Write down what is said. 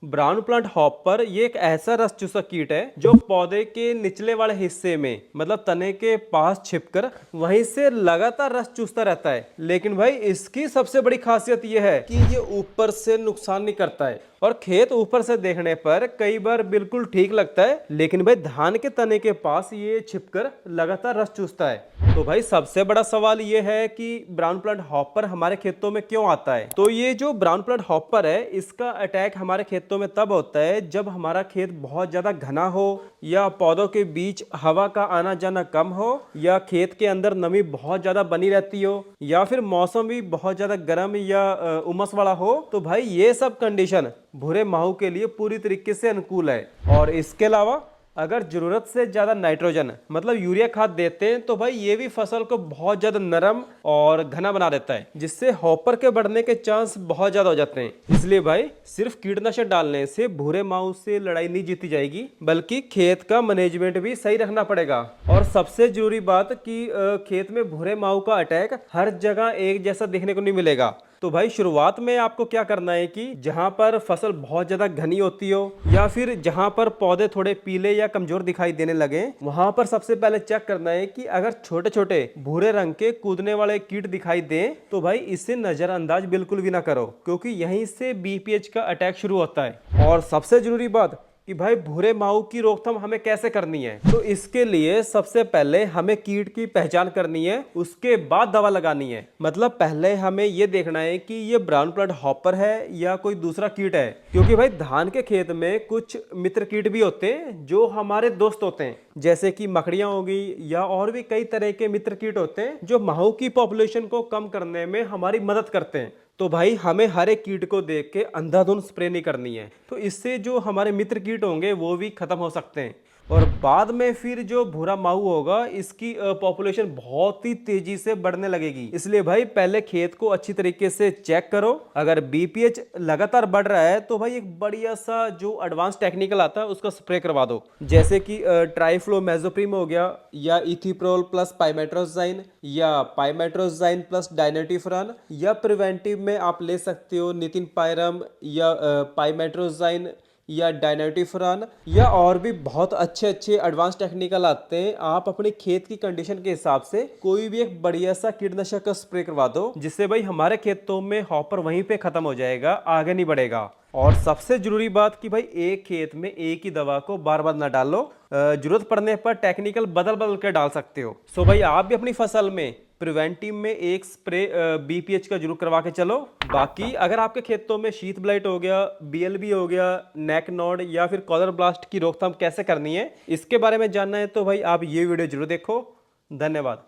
Brown plant hopper ये एक ऐसा रस चूसक कीट है जो पौधे के निचले वाले हिस्से में मतलब तने के पास छिपकर वहीं से लगातार रस चूसता रहता है। लेकिन भाई इसकी सबसे बड़ी खासियत ये है कि ये ऊपर से नुकसान नहीं करता है। और खेत ऊपर से देखने पर कई बार बिल्कुल ठीक लगता है, लेकिन भाई धान के तने के पास ये छिपकर लगातार रस चूसता है। तो भाई सबसे बड़ा सवाल ये है कि ब्राउन प्लांट हॉपर हमारे खेतों में क्यों आता है। तो ये जो ब्राउन प्लांट हॉपर है इसका अटैक हमारे खेतों में तब होता है जब हमारा खेत बहुत ज्यादा घना हो, या पौधों के बीच हवा का आना जाना कम हो, या खेत के अंदर नमी बहुत ज्यादा बनी रहती हो, या फिर मौसम भी बहुत ज्यादा गर्म या उमस वाला हो। तो भाई ये सब कंडीशन भूरे माहू के लिए पूरी तरीके से अनुकूल है। और इसके अलावा अगर जरूरत से ज्यादा नाइट्रोजन मतलब यूरिया खाद देते हैं तो भाई ये भी फसल को बहुत ज्यादा नरम और घना बना देता है, जिससे हॉपर के बढ़ने के चांस बहुत ज्यादा हो जाते हैं। इसलिए भाई सिर्फ कीटनाशक डालने से भूरे माहू से लड़ाई नहीं जीती जाएगी, बल्कि खेत का मैनेजमेंट भी सही रखना पड़ेगा। और सबसे जरूरी बात कि खेत में भूरे माहू का अटैक हर जगह एक जैसा देखने को नहीं मिलेगा। तो भाई शुरुआत में आपको क्या करना है कि जहां पर फसल बहुत ज्यादा घनी होती हो, या फिर जहां पर पौधे थोड़े पीले या कमजोर दिखाई देने लगे, वहां पर सबसे पहले चेक करना है कि अगर छोटे छोटे भूरे रंग के कूदने वाले कीट दिखाई दें तो भाई इसे नजरअंदाज बिल्कुल भी ना करो, क्योंकि यहीं से बीपीएच का अटैक शुरू होता है। और सबसे जरूरी बात कि भाई भूरे माहू की रोकथाम हमें कैसे करनी है। तो इसके लिए सबसे पहले हमें कीट की पहचान करनी है, उसके बाद दवा लगानी है। मतलब पहले हमें यह देखना है कि ये ब्राउन प्लांट हॉपर है या कोई दूसरा कीट है, क्योंकि भाई धान के खेत में कुछ मित्र कीट भी होते हैं जो हमारे दोस्त होते हैं, जैसे कि मकड़ियां होगी, या और भी कई तरह के मित्र कीट होते हैं जो माहू की पॉपुलेशन को कम करने में हमारी मदद करते हैं। तो भाई हमें हर एक कीट को देख के अंधाधुंध स्प्रे नहीं करनी है, तो इससे जो हमारे मित्र कीट होंगे वो भी खत्म हो सकते हैं। और बाद में फिर जो भूरा माहू होगा इसकी पॉपुलेशन बहुत ही तेजी से बढ़ने लगेगी। इसलिए भाई पहले खेत को अच्छी तरीके से चेक करो। अगर बीपीएच लगातार बढ़ रहा है तो भाई एक बढ़िया सा जो एडवांस टेक्निकल आता है उसका स्प्रे करवा दो, जैसे कि ट्राइफ्लोमेज़ोप्रिम हो गया, या इथिप्रोल प्लस पाइमेट्रोजाइन, या पाइमेट्रोजाइन प्लस डायनेटिफरान, या प्रिवेंटिव में आप ले सकते हो नितिन पायरम, या पाइमेट्रोजाइन, या डायनेटिफरान, या और भी बहुत अच्छे अच्छे एडवांस टेक्निकल आते हैं। आप अपने खेत की कंडीशन के हिसाब से कोई भी एक बढ़िया सा कीटनाशक का स्प्रे करवा दो, जिससे भाई हमारे खेतों में हॉपर वहीं पे खत्म हो जाएगा, आगे नहीं बढ़ेगा। और सबसे जरूरी बात कि भाई एक खेत में एक ही दवा को बार बार ना डालो, जरूरत पड़ने पर टेक्निकल बदल बदल कर डाल सकते हो। सो भाई आप भी अपनी फसल में प्रिवेंटिव में एक स्प्रे बीपीएच का जरूर करवा के चलो। बाकी अगर आपके खेतों में शीथ ब्लाइट हो गया, बीएलबी हो गया, नेक नॉड या फिर कॉलर ब्लास्ट की रोकथाम कैसे करनी है, इसके बारे में जानना है तो भाई आप ये वीडियो जरूर देखो। धन्यवाद।